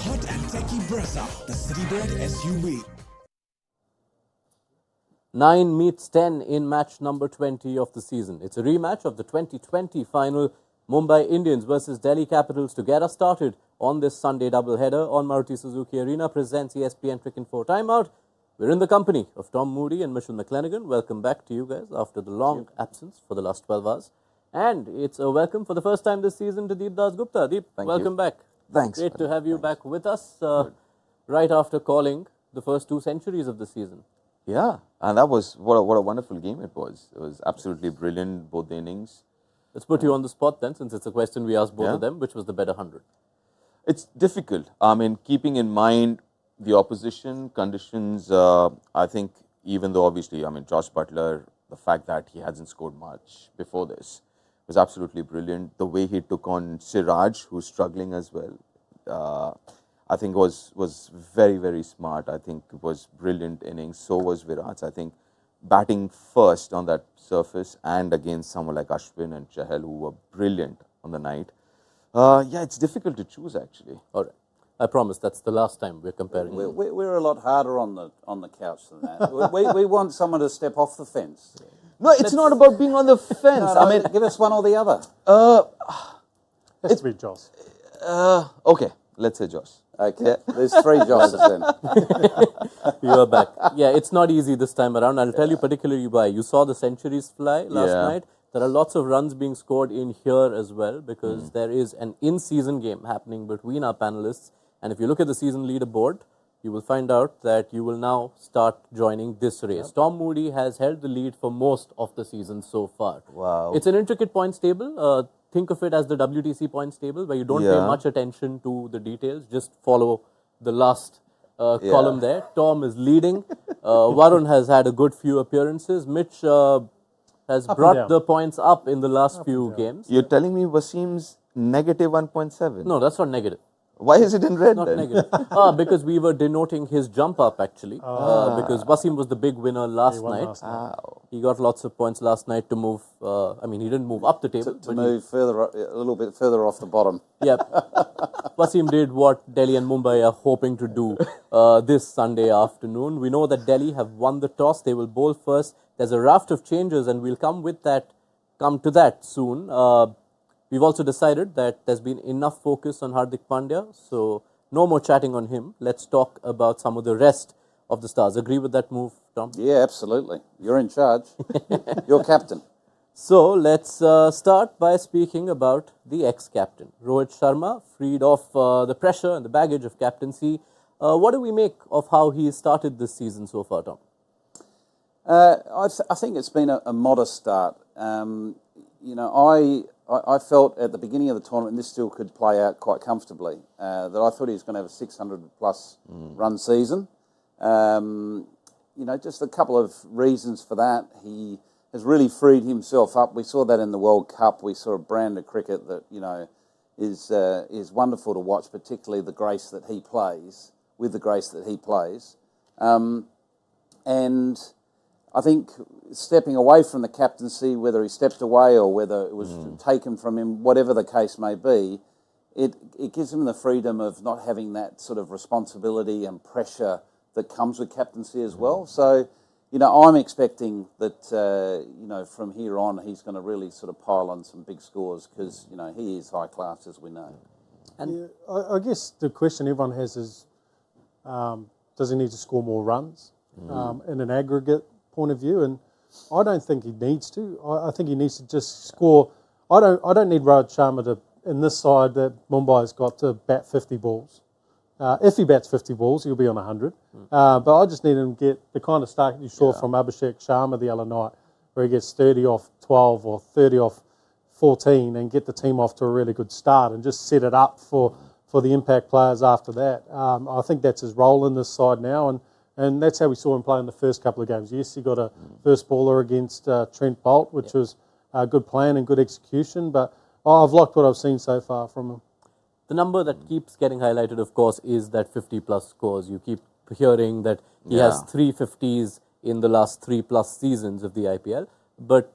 hot and techy Brezza, the citybred SUV. 9 meets 10 in match number 20 of the season. It's a rematch of the 2020 final, Mumbai Indians versus Delhi Capitals. To get us started on this Sunday doubleheader on Maruti Suzuki Arena presents ESPN Cricket 4 Timeout. We're in the company of Tom Moody and McClenaghan. Welcome back to you guys after the long absence for the last 12 hours. And it's a welcome for the first time this season to Deep Dasgupta. Deep, welcome back. Thanks. Great to have you back with us right after calling the first 2 centuries of the season. Yeah, and that was what a wonderful game it was. It was absolutely brilliant, both the innings. Let's put you on the spot then, since it's a question we asked both of them. Which was the better 100? It's difficult. I mean, keeping in mind the opposition conditions, I think even though obviously, Josh Butler, the fact that he hasn't scored much before this was absolutely brilliant. The way he took on Siraj, who's struggling as well, I think was very, very smart. I think it was brilliant innings. So was Virat. I think batting first on that surface and against someone like Ashwin and Chahal, who were brilliant on the night. Yeah, it's difficult to choose actually. All right. I promise that's the last time we're comparing. We're a lot harder on the couch than that. we want someone to step off the fence. No, it's not about being on the fence. No, give us one or the other. Has to be Josh. Okay, let's say Josh. Okay, there's 3 Josses then. You are back. Yeah, it's not easy this time around. I'll tell you particularly why. You saw the centuries fly last night. There are lots of runs being scored in here as well because there is an in-season game happening between our panelists. And if you look at the season leaderboard, you will find out that you will now start joining this race. Yep. Tom Moody has held the lead for most of the season so far. Wow. It's an intricate points table. Think of it as the WTC points table where you don't pay much attention to the details. Just follow the last column there. Tom is leading. Varun has had a good few appearances. Mitch has brought the points up in the last few games. You're telling me Wasim's negative 1.7? No, that's not negative. Why is it in red Not then? negative. Because we were denoting his jump up actually. Because Wasim was the big winner last night. He got lots of points last night to move. He didn't move up the table. To move further, a little bit further off the bottom. Yeah. Wasim did what Delhi and Mumbai are hoping to do this Sunday afternoon. We know that Delhi have won the toss. They will bowl first. There's a raft of changes and we'll come to that soon. We've also decided that there's been enough focus on Hardik Pandya, so no more chatting on him. Let's talk about some of the rest of the stars. Agree with that move, Tom? Yeah, absolutely. You're in charge. You're captain. So let's start by speaking about the ex-captain. Rohit Sharma, freed off the pressure and the baggage of captaincy. What do we make of how he started this season so far, Tom? I think it's been a modest start. I felt at the beginning of the tournament, and this still could play out quite comfortably, that I thought he was going to have a 600-plus run season. Just a couple of reasons for that. He has really freed himself up. We saw that in the World Cup. We saw a brand of cricket that, is wonderful to watch, particularly the grace that he plays, with the grace that he plays. And I think stepping away from the captaincy, whether he stepped away or whether it was taken from him, whatever the case may be, it gives him the freedom of not having that sort of responsibility and pressure that comes with captaincy as well. So, I'm expecting that, from here on, he's going to really sort of pile on some big scores because, he is high class, as we know. And I guess the question everyone has is, does he need to score more runs in an aggregate point of view? And I don't think he needs to. I think he needs to just score. I don't need Rohit Sharma to, in this side that Mumbai's got, to bat 50 balls. If he bats 50 balls, he'll be on 100. But I just need him to get the kind of start you saw from Abhishek Sharma the other night, where he gets 30 off 12 or 30 off 14 and get the team off to a really good start and just set it up for the impact players after that. I think that's his role in this side now, and that's how we saw him play in the first couple of games. Yes, he got a first baller against Trent Boult, which was a good plan and good execution, but I've liked what I've seen so far from him. The number that keeps getting highlighted, of course, is that 50-plus scores. You keep hearing that he has 3 50s in the last 3+ seasons of the IPL, but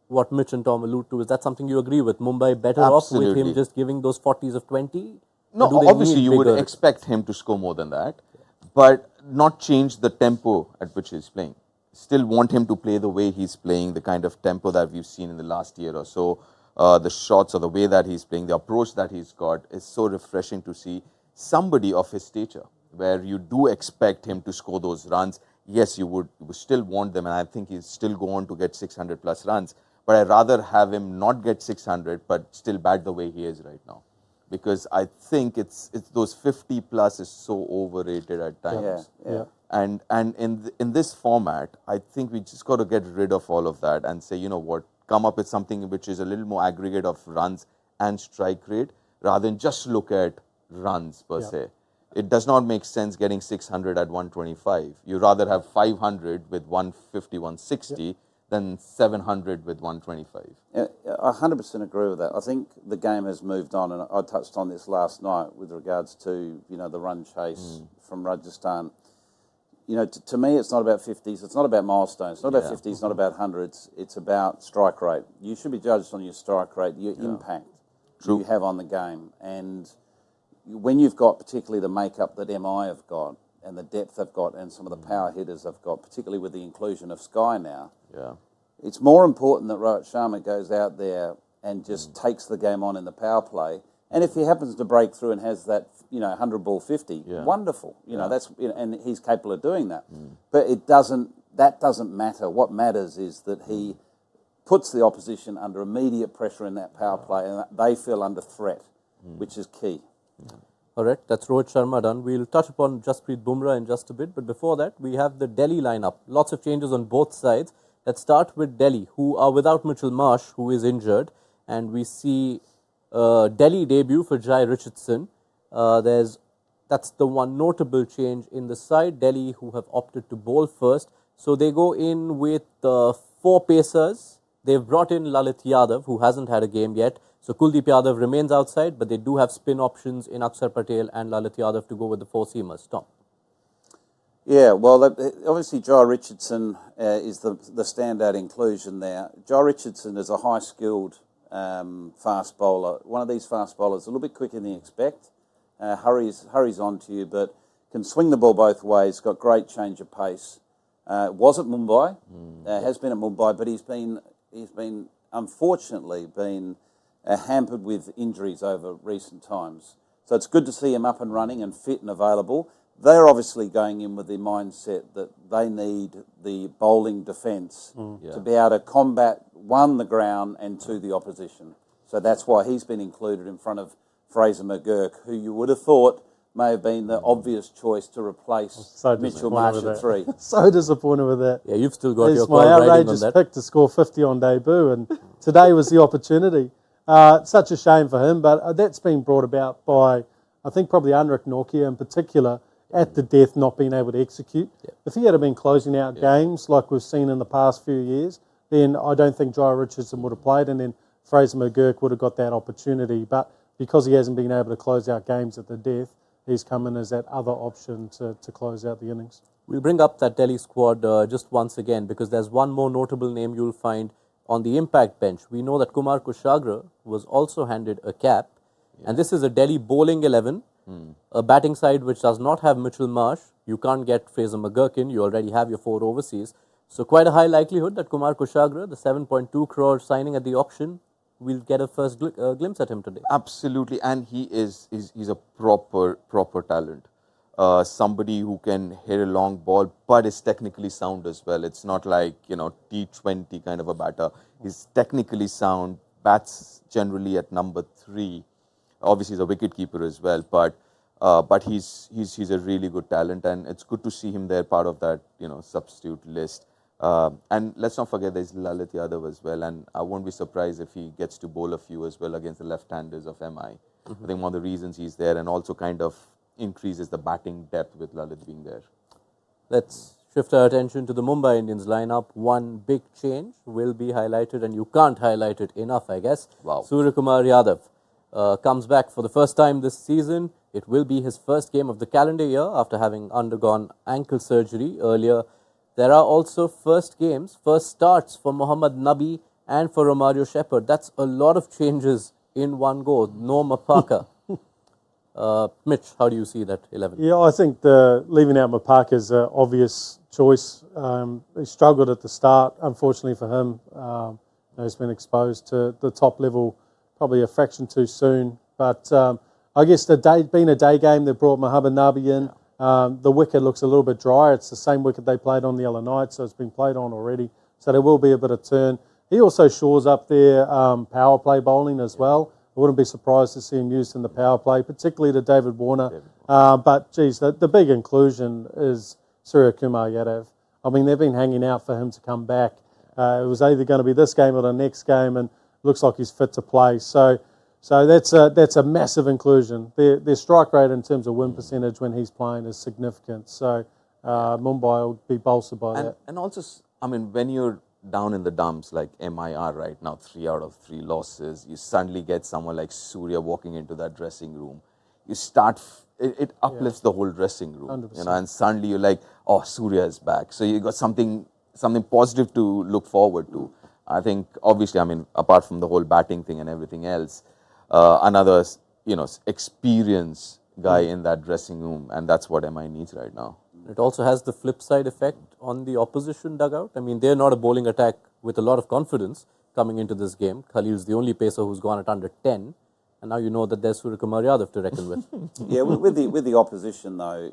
what Mitch and Tom allude to, is that something you agree with? Mumbai better off with him just giving those 40s of 20? No, Or do they obviously need you would bigger- expect him to score more than that, but not change the tempo at which he's playing. Still want him to play the way he's playing, the kind of tempo that we've seen in the last year or so. The shots or the way that he's playing, the approach that he's got is so refreshing to see somebody of his stature, where you do expect him to score those runs. Yes, you would still want them, and I think he'll still go on to get 600 plus runs. But I'd rather have him not get 600, but still bat the way he is right now. Because I think it's those 50 plus is so overrated at times. Yeah. And in this format, I think we just got to get rid of all of that and say, you know what, come up with something which is a little more aggregate of runs and strike rate, rather than just look at runs per se. It does not make sense getting 600 at 125. You rather have 500 with 150, 160 than 700 with 125. I 100% agree with that. I think the game has moved on, and I touched on this last night with regards to the run chase from Rajasthan. To me, it's not about 50s. It's not about milestones. It's not about 50s. Not about hundreds. It's about strike rate. You should be judged on your strike rate, your impact you have on the game, and when you've got particularly the makeup that MI have got and the depth they've got and some of the power hitters they've got, particularly with the inclusion of Sky now. Yeah. It's more important that Rohit Sharma goes out there and just takes the game on in the power play. And if he happens to break through and has that, 100 ball 50, wonderful. And he's capable of doing that. But that doesn't matter. What matters is that he puts the opposition under immediate pressure in that power play, and they feel under threat, which is key. All right, that's Rohit Sharma done. We'll touch upon Jasprit Bumrah in just a bit, but before that, we have the Delhi lineup. Lots of changes on both sides. Let's start with Delhi, who are without Mitchell Marsh, who is injured, and we see Delhi debut for Jai Richardson. That's the one notable change in the side. Delhi, who have opted to bowl first, so they go in with 4 pacers. They've brought in Lalit Yadav, who hasn't had a game yet. So Kuldeep Yadav remains outside, but they do have spin options in Akshar Patel and Lalit Yadav to go with the 4-seamers. Tom. Yeah, well, obviously Jai Richardson is the standout inclusion there. Jai Richardson is a high-skilled fast bowler. One of these fast bowlers, a little bit quicker than you expect, hurries onto you, but can swing the ball both ways, got great change of pace. Was at Mumbai, has been at Mumbai, but he's been unfortunately hampered with injuries over recent times. So it's good to see him up and running and fit and available. They're obviously going in with the mindset that they need the bowling defence to be able to combat, 1, the ground, and 2, the opposition. So that's why he's been included in front of Fraser McGurk, who you would have thought may have been the obvious choice to replace Mitchell Marsh at 3. So disappointed with that. Yeah, you've still got It's your my call riding on outrageous that. pick to score 50 on debut, and today was the opportunity. Such a shame for him, but that's been brought about by, I think, probably Anrik Nortje in particular, at the death not being able to execute. If he had been closing out games like we've seen in the past few years, then I don't think Jai Richardson would have played, and then Fraser McGurk would have got that opportunity. But because he hasn't been able to close out games at the death, he's come in as that other option to close out the innings. We'll bring up that Delhi squad just once again, because there's one more notable name you'll find on the impact bench. We know that Kumar Kushagra was also handed a cap, and this is a Delhi bowling 11, a batting side which does not have Mitchell Marsh. You can't get Fraser McGurk in, you already have your 4 overseas. So quite a high likelihood that Kumar Kushagra, the 7.2 crore signing at the auction, we'll get a first glimpse at him today. Absolutely, and he's a proper talent. Somebody who can hit a long ball, but is technically sound as well. It's not like T20 kind of a batter. He's technically sound. Bats generally at number 3. Obviously, he's a wicket keeper as well, but he's a really good talent, and it's good to see him there, part of that substitute list. And let's not forget there's Lalit Yadav as well, and I won't be surprised if he gets to bowl a few as well against the left-handers of MI. I think one of the reasons he's there, and also kind of increases the batting depth with Lalit being there. Let's shift our attention to the Mumbai Indians lineup. One big change will be highlighted, and you can't highlight it enough, I guess. Wow. Surya Kumar Yadav comes back for the first time this season. It will be his first game of the calendar year after having undergone ankle surgery earlier. There are also first starts for Mohammad Nabi and for Romario Shepherd. That's a lot of changes in one go. No Mapaka. Mitch, how do you see that 11? Yeah, I think leaving out Mapaka is an obvious choice. He struggled at the start, unfortunately for him. He's been exposed to the top level probably a fraction too soon. But I guess being a day game, they brought Mohamed Nabi in. The wicket looks a little bit dry. It's the same wicket they played on the other night, so it's been played on already. So there will be a bit of turn. He also shores up their power play bowling as well. I wouldn't be surprised to see him used in the power play, particularly to David Warner. But, geez, the big inclusion is Surya Kumar Yadav. I mean, they've been hanging out for him to come back. It was either going to be this game or the next game, and looks like he's fit to play. So that's a massive inclusion. Their strike rate in terms of win percentage when he's playing is significant. So Mumbai will be bolstered by that. And also, I mean, when you're down in the dumps like MIR right now, 3 out of 3 losses, you suddenly get someone like Surya walking into that dressing room. You start, it uplifts the whole dressing room, 100%. you know, and suddenly you're like, oh, Surya is back. So you got something positive to look forward to. I think, obviously, I mean, apart from the whole batting thing and everything else, another, experienced guy in that dressing room, and that's what MI needs right now. It also has the flip side effect on the opposition dugout. I mean, they're not a bowling attack with a lot of confidence coming into this game. Khalil's the only pacer who's gone at under 10, and now you know that there's Surya Kumar Yadav to reckon with. Yeah, with the opposition though,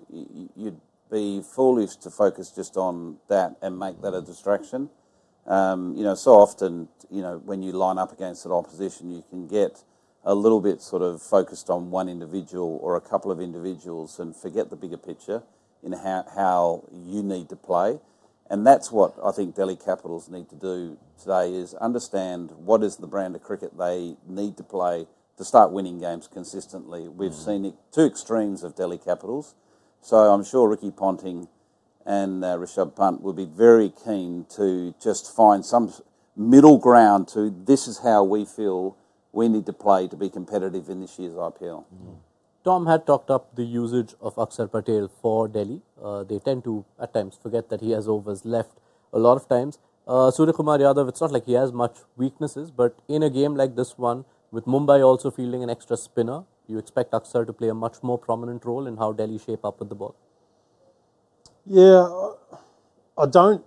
you'd be foolish to focus just on that and make that a distraction. So often, when you line up against an opposition, you can get a little bit sort of focused on one individual or a couple of individuals and forget the bigger picture in how you need to play. And that's what I think Delhi Capitals need to do today, is understand what is the brand of cricket they need to play to start winning games consistently. We've seen two extremes of Delhi Capitals. So I'm sure Ricky Ponting and Rishabh Pant will be very keen to just find some middle ground to this is how we feel we need to play to be competitive in this year's IPL. Tom had talked up the usage of Akshar Patel for Delhi. They tend to, at times, forget that he has overs left a lot of times. Surya Kumar Yadav, it's not like he has much weaknesses, but in a game like this one, with Mumbai also fielding an extra spinner, you expect Akshar to play a much more prominent role in how Delhi shape up with the ball? Yeah, I don't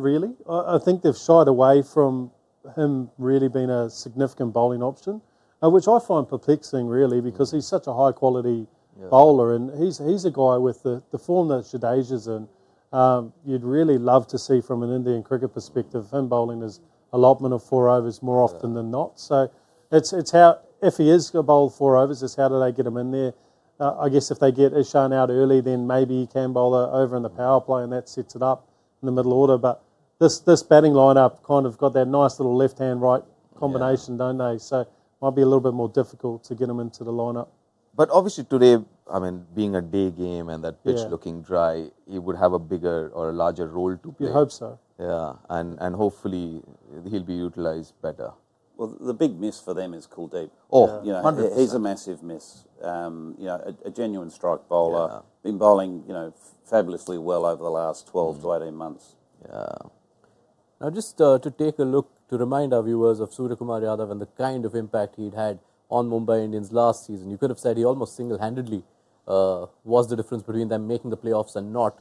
really. I think they've shied away from him really being a significant bowling option, which I find perplexing really, because he's such a high quality bowler, and he's a guy with the form that Jadeja's in. You'd really love to see from an Indian cricket perspective him bowling his allotment of 4 overs more often than not. So it's how, if he is going to bowl 4 overs, it's how do they get him in there. I guess if they get Ishan out early, then maybe he can bowl over in the power play, and that sets it up in the middle order. But this batting lineup kind of got that nice little left-hand right combination, don't they? So it might be a little bit more difficult to get him into the lineup. But obviously today, I mean, being a day game and that pitch looking dry, he would have a bigger or a larger role to play. You hope so. Yeah, and hopefully he'll be utilised better. Well, the big miss for them is Kuldeep. Oh, he's a massive miss. A genuine strike bowler, been bowling, fabulously well over the last 12 to 18 months. Yeah. Now, just to take a look, to remind our viewers of Surya Kumar Yadav and the kind of impact he'd had on Mumbai Indians last season. You could have said he almost single-handedly was the difference between them making the playoffs and not.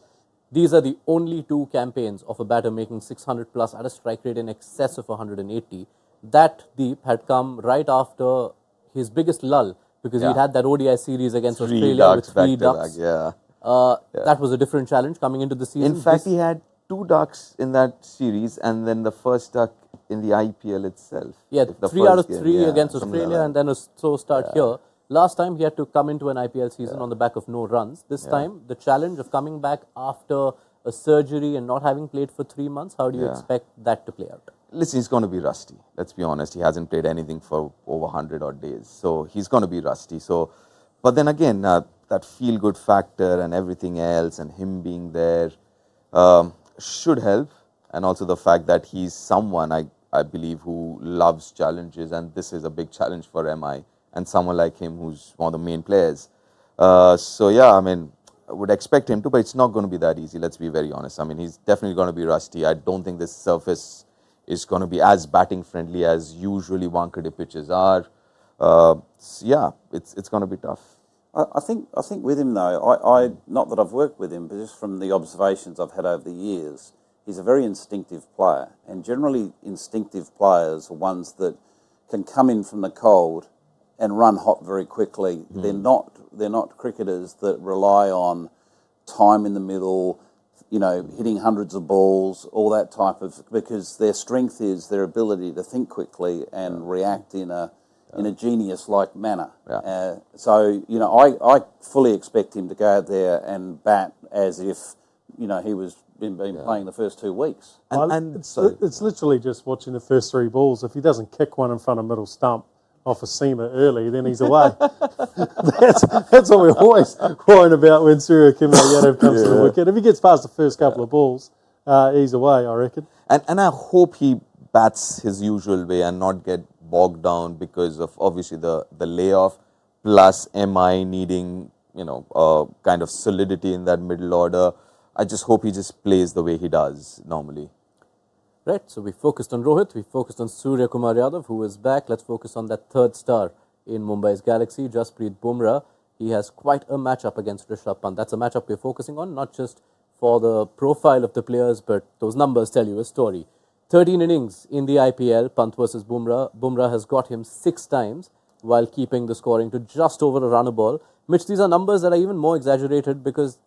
These are the only 2 campaigns of a batter making 600 plus at a strike rate in excess of 180. That Deep had come right after his biggest lull, because he'd had that ODI series against Australia with 3 ducks. That was a different challenge coming into the season. In fact, he had 2 ducks in that series, and then the first duck in the IPL itself. Yeah, 3 out of 3 against Australia, and then a slow start here. Last time he had to come into an IPL season on the back of no runs. This time, the challenge of coming back after a surgery and not having played for 3 months, how do you expect that to play out? Listen, he's going to be rusty. Let's be honest. He hasn't played anything for over 100 odd days. So he's going to be rusty. So, but then again, that feel-good factor and everything else and him being there should help. And also the fact that he's someone, I believe, who loves challenges. And this is a big challenge for MI. And someone like him who's one of the main players. So, yeah, I mean, I would expect him to, but it's not going to be that easy. Let's be very honest. I mean, he's definitely going to be rusty. I don't think this surface is going to be as batting friendly as usually Wankhede pitches are. It's going to be tough. I think with him though, I not that I've worked with him, but just from the observations I've had over the years, he's a very instinctive player, and generally instinctive players are ones that can come in from the cold and run hot very quickly. They're not cricketers that rely on time in the middle, hitting hundreds of balls, all that type of, because their strength is their ability to think quickly and react in a genius-like manner. Yeah. I fully expect him to go out there and bat as if, he was been playing the first 2 weeks. And it's literally just watching the first 3 balls. If he doesn't kick one in front of middle stump off a seamer early, then he's away. that's what we're always worrying about when Surya Kumar Yadav comes to the wicket. If he gets past the first couple of balls, he's away, I reckon. And I hope he bats his usual way and not get bogged down because of obviously the layoff plus MI needing kind of solidity in that middle order. I just hope he just plays the way he does normally. Right, so we focused on Rohit, we focused on Surya Kumar Yadav, who is back. Let's focus on that third star in Mumbai's Galaxy, Jasprit Bumrah. He has quite a matchup against Rishabh Pant. That's a matchup we're focusing on, not just for the profile of the players, but those numbers tell you a story. 13 innings in the IPL, Pant versus Bumrah. Bumrah has got him 6 times while keeping the scoring to just over a run a ball. Mitch, these are numbers that are even more exaggerated because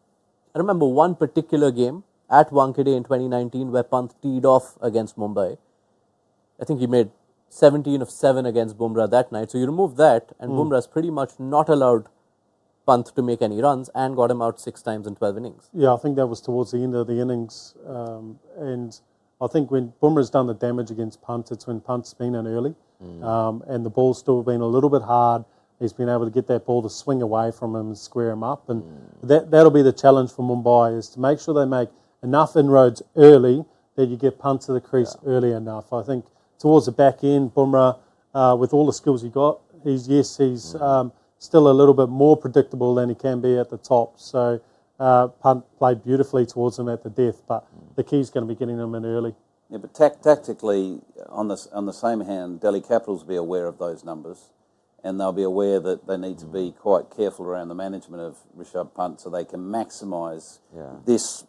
I remember one particular game at Wankhede in 2019 where Pant teed off against Mumbai. I think he made 17 of 7 against Bumrah that night. So you remove that and Bumrah's pretty much not allowed Pant to make any runs and got him out 6 times in 12 innings. Yeah, I think that was towards the end of the innings. And I think when Bumrah's done the damage against Pant, it's when Pant's been in early. And the ball's still been a little bit hard. He's been able to get that ball to swing away from him and square him up. And that'll be the challenge for Mumbai, is to make sure they make enough inroads early that you get Pant to the crease early enough. I think towards the back end, Bumrah, with all the skills he got, he's still a little bit more predictable than he can be at the top. So Pant played beautifully towards him at the death, but the key's going to be getting him in early. Yeah, but tactically, on the same hand, Delhi Capitals will be aware of those numbers, and they'll be aware that they need to be quite careful around the management of Rishabh Pant so they can maximise this,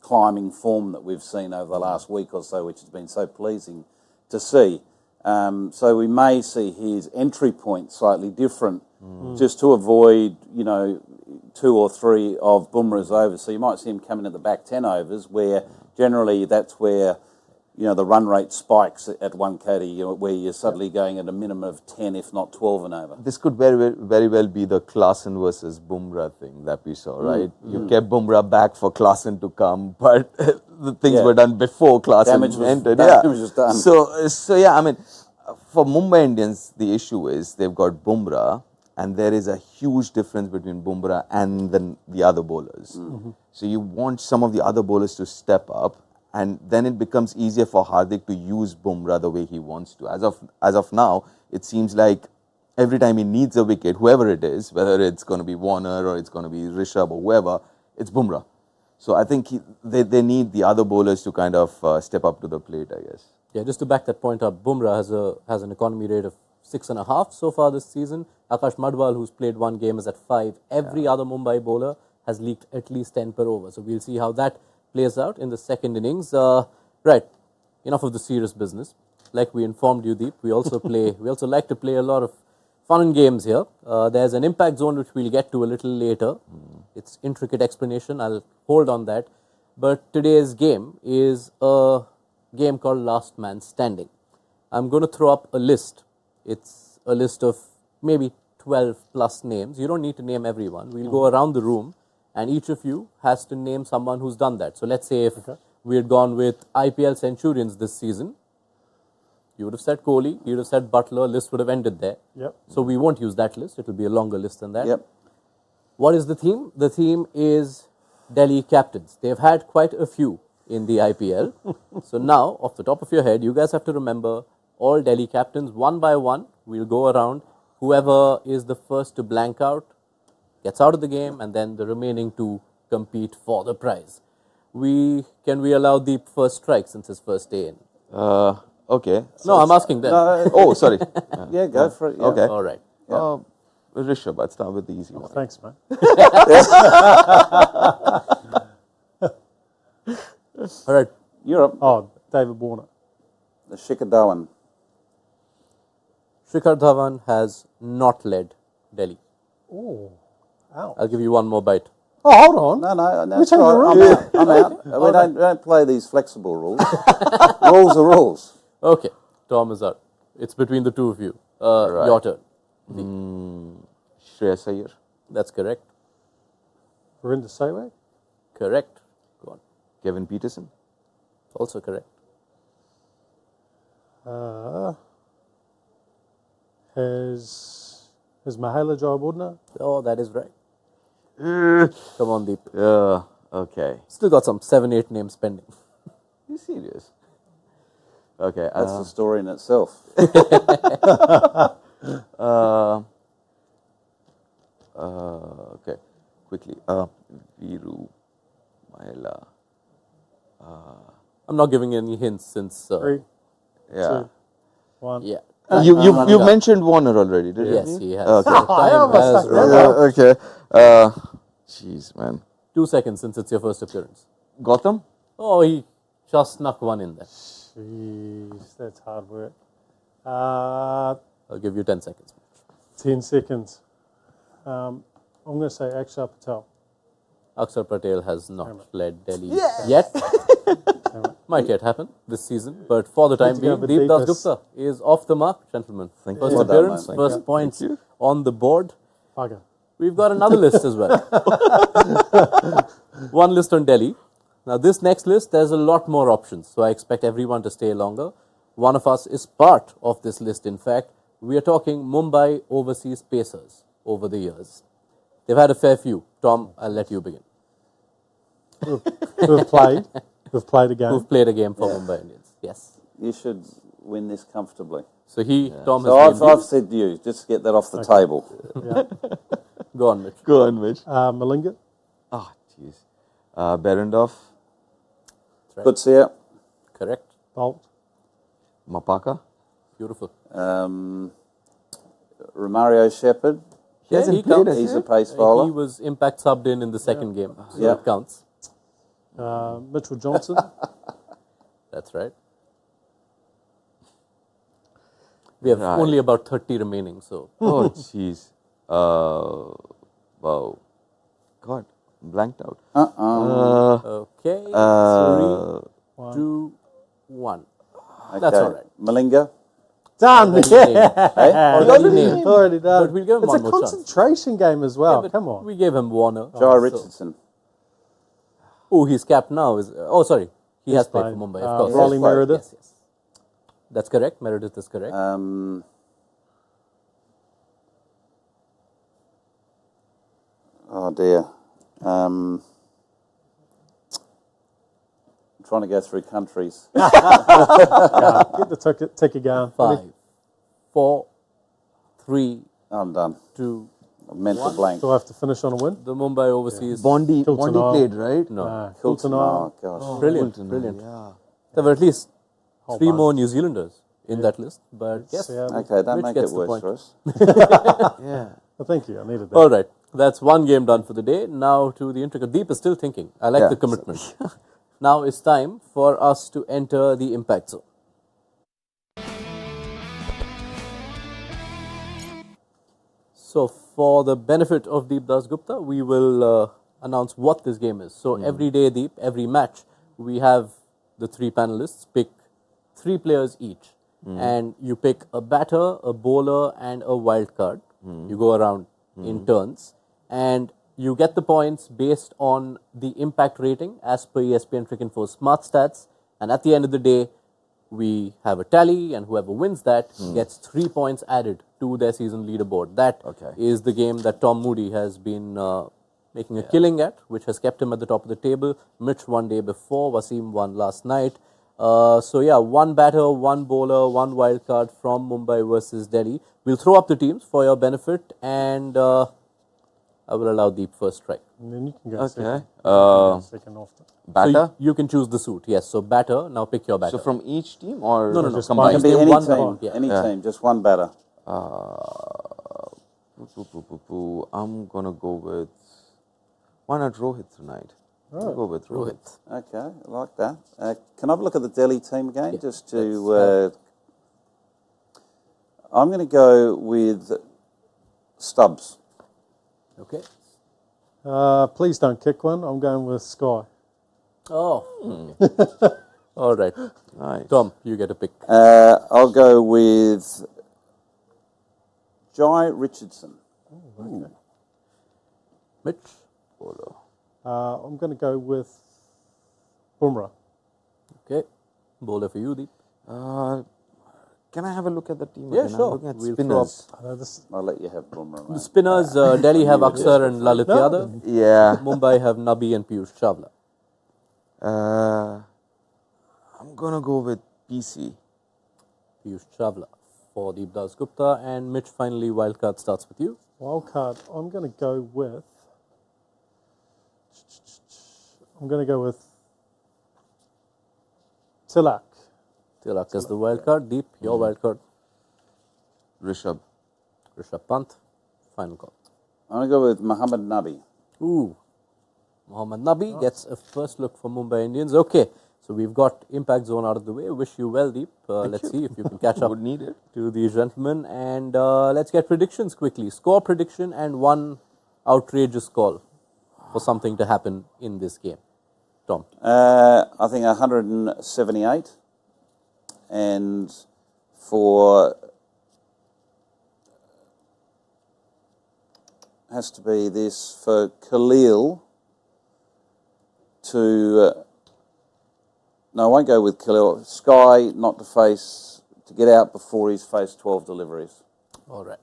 climbing form that we've seen over the last week or so, which has been so pleasing to see. So we may see his entry point slightly different, just to avoid, 2 or 3 of Bumrah's overs. So you might see him coming at the back 10 overs, where generally that's where the run rate spikes at Wankhede, where you're suddenly going at a minimum of 10, if not 12 and over. This could very well be the Klaasen versus Bumrah thing that we saw, right? You kept Bumrah back for Klaasen to come, but the things were done before Klaasen entered. Damage was done. So yeah, I mean, for Mumbai Indians, the issue is they've got Bumrah, and there is a huge difference between Bumrah and the other bowlers. So you want some of the other bowlers to step up, and then it becomes easier for Hardik to use Bumrah the way he wants to. As of now, it seems like every time he needs a wicket, whoever it is, whether it's going to be Warner or it's going to be Rishabh or whoever, it's Bumrah. So I think they need the other bowlers to kind of step up to the plate, I guess. Yeah, just to back that point up, Bumrah has an economy rate of 6.5 so far this season. Akash Madhwal, who's played 1 game, is at 5. Every other Mumbai bowler has leaked at least 10 per over. So we'll see how that plays out in the second innings. Right, enough of the serious business. Like we informed you, Deep, we also like to play a lot of fun and games here. There's an impact zone which we'll get to a little later. It's intricate explanation. I'll hold on that. But today's game is a game called Last Man Standing. I'm going to throw up a list. It's a list of maybe 12 plus names. You don't need to name everyone. We'll go around the room and each of you has to name someone who's done that. So let's say if we had gone with IPL centurions this season, you would have said Kohli, you would have said Butler, list would have ended there. So we won't use that list. It will be a longer list than that. What is the theme? The theme is Delhi captains. They've had quite a few in the IPL. So now, off the top of your head, you guys have to remember all Delhi captains one by one. We'll go around. Whoever is the first to blank out gets out of the game, and then the remaining 2 compete for the prize. Can we allow Deep first strike since his first day in? Okay. No, I'm asking them. Oh, sorry. Yeah, go for it. Yeah. Okay. All right. Rishabh, I'd start with the easy one. Thanks, mate. All right. Europe, Oh, David Warner. the Shikhar Dhawan. Shikhar Dhawan has not led Delhi. Oh, ow. I'll give you one more bite. Oh, hold on. No, We changed the I'm rules. out. I'm out. We don't play these flexible rules. Rules are rules. Okay, Tom is out. It's between the two of you. Your turn. Shreyas Iyer. That's correct. Virinder Sehwag. Correct. Go on. Kevin Peterson. Also correct. Has Mahela Jayawardene? Oh, that is right. Come on, Deep. Okay. Still got some 7-8 names pending. You serious? Okay. That's the story in itself. Okay. Quickly. Viru, Mahela. I'm not giving any hints since. 3, Yeah. 2, 1. Yeah. You mentioned Warner already, didn't Yes, you? he has. Okay. So time has run Yeah, out. okay. Jeez, man. 2 seconds since it's your first appearance. Gotham? Oh, he just snuck one in there. Jeez, that's hard work. I'll give you 10 seconds. 10 seconds. I'm going to say Akshar Patel. Akshar Patel has not led Delhi yet. Might yet happen this season, but for the time Good to go being, with Deep Deepest. Dasgupta is off the mark, gentlemen. Thank First you. Well done, appearance, mate. first Thank points you. on the board. Bugger. We've got another list as well. One list on Delhi. Now, this next list, there's a lot more options, so I expect everyone to stay longer. One of us is part of this list, in fact. We are talking Mumbai overseas pacers over the years. They've had a fair few. Tom, I'll let you begin. Who've played a game. Who've played a game for Mumbai Indians. Yes. You should win this comfortably. So Tom So has I've said to you, just get that off the table. Yeah. Go on, Mitch. Go on, Mitch. Malinga. Oh, jeez. Berendorf, Right. Good see you. Correct. Bolt. Mapaka. Beautiful. Romario Shepherd. He hasn't he played counts. as He's a yet? pace He bowler. was impact subbed in the second game, so Yeah. it counts. Mitchell Johnson. That's right. We have Right. only about 30 remaining, so Oh, jeez. Wow. God, I'm blanked out. okay. Uh, 3, 2, 1. Okay. That's all right. Malinga. Done. Already Yeah. named. Already named. Already done. But we'll give him it's one a more chance. concentration game as well. But Come on. We gave him Warner. Jai So- Richardson. Oh, he's capped now. Sorry. He has played played. for Mumbai, of course. Rolly Yes, played. Meredith. Yes, yes. That's correct. Meredith is correct. Oh dear. I'm trying to go through countries. Get the ticker going. 5, 4, 3, I'm done. 2. Mental blank. Do I have to finish on a win? The Mumbai overseas. Bondi Hilton Isle. played, right? No. Hilton Oh Isle. gosh. Brilliant. Hilton, Brilliant. Yeah. There were at least 3 bunch. more New Zealanders in that list. But yes. Seattle. Okay, don't Mitch make gets it the worse point. for us. Yeah. Oh, thank you. I needed that. All right. That's one game done for the day. Now to the intricate. Deep is still thinking. I like Yeah. the commitment. Now it's time for us to enter the impact zone. So for the benefit of Deep Dasgupta, we will announce what this game is. So every day, Deep, every match, we have the 3 panelists pick 3 players each. And you pick a batter, a bowler, and a wild card. You go around in turns. And you get the points based on the impact rating as per ESPN Cricinfo's Smart Stats. And at the end of the day, we have a tally, and whoever wins that gets 3 points added to their season leaderboard. That is the game that Tom Moody has been making a killing at, which has kept him at the top of the table. Mitch one day before, Wasim won last night. So yeah, 1 batter, 1 bowler, 1 wild card from Mumbai versus Delhi. We'll throw up the teams for your benefit, and I will allow Deep first strike. And then you can go Okay. second. Second after. Batter. So you can choose the suit, yes. So batter, now pick your batter. So from each team or No, just It combined? can be Name any one team. batter. Yeah. Any team, just one batter. I'm going to go with... Why not Rohit tonight? I'll go with Rohit. Okay, I like that. Can I have a look at the Delhi team again? Just to... I'm going to go with Stubbs. Okay. Please don't kick one. I'm going with Sky. Oh. All right. Nice. Tom, you get a pick. I'll go with Jai Richardson. Okay. Mitch? I'm going to go with Bumrah. Okay. Bowler for you, Deep. Can I have a look at the team Yeah, again? sure. I'm looking at We'll spinners. I'll let you have Bumrah, The mate. spinners, Delhi have Aksar and Lalit Yadav. Yeah. Mumbai have Nabi and Piyush Chawla. I'm going to go with PC. Piyush Chawla for Deep Dasgupta. And Mitch, finally, wildcard starts with you. Wildcard, I'm going to go with Tilak. Tilak is the wildcard. Deep, your wildcard. Rishabh. Rishabh Pant. Final call. I'm going to go with Muhammad Nabi. Ooh. Mohammad Nabi gets a first look for Mumbai Indians. Okay, so we've got impact zone out of the way. Wish you well, Deep. Let's see if you can catch up Would need it. to these gentlemen. And let's get predictions quickly. Score prediction and one outrageous call for something to happen in this game. Tom. I think 178. And for... has to be this for Khalil to... no, I won't go with Khalil. Sky not to get out before he's faced 12 deliveries. All right.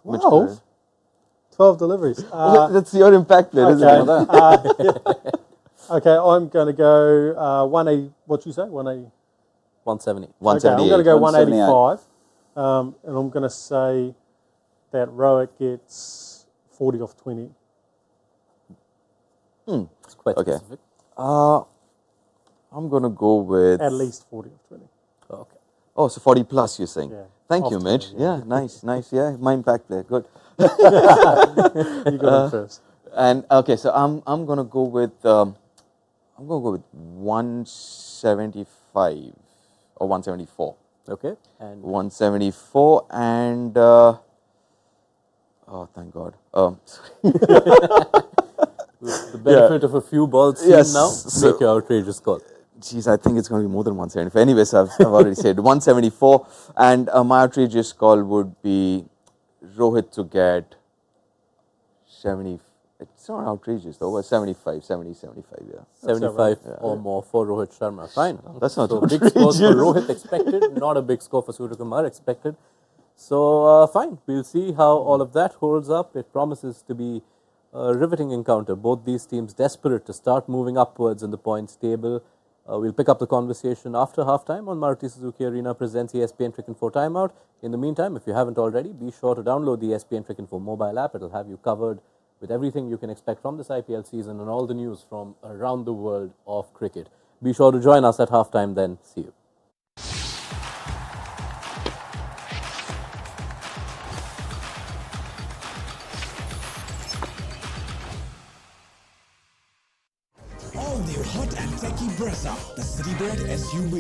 12? 12 deliveries. That's your impact player, isn't it? Okay, I'm going to go 180. What'd you say? 180. 170. Okay, I'm going to go 178. 185. And I'm going to say that Rohit gets 40 off 20. It's quite Okay. specific. I'm going to go with... At least 40 off 20. Okay. Oh, so 40 plus, you're saying? Yeah. Thank Off you, 20, Mitch. yeah. Yeah, nice. Yeah, my impact player. Good. You got it first. And okay, so I'm gonna go with 175 or 174. Okay. And 174 and oh, thank God. with the benefit of a few balls seen Yes, now, so- make your outrageous call. Geez, I think it's going to be more than 175. Anyways, I've already said 174. And my outrageous call would be Rohit to get 70. It's not outrageous though, but 75, 75, yeah. 75 or more for Rohit Sharma. Fine. That's not so big scores for outrageous. Rohit expected, not a big score for Surya Kumar expected. So fine, we'll see how all of that holds up. It promises to be a riveting encounter. Both these teams desperate to start moving upwards in the points table. We'll pick up the conversation after halftime on Maruti Suzuki Arena presents ESPN Cricket Info Timeout. In the meantime, if you haven't already, be sure to download the ESPN Cricket Info mobile app. It'll have you covered with everything you can expect from this IPL season and all the news from around the world of cricket. Be sure to join us at halftime then. See you. All new hot and techy Brezza, the Citybird SUV.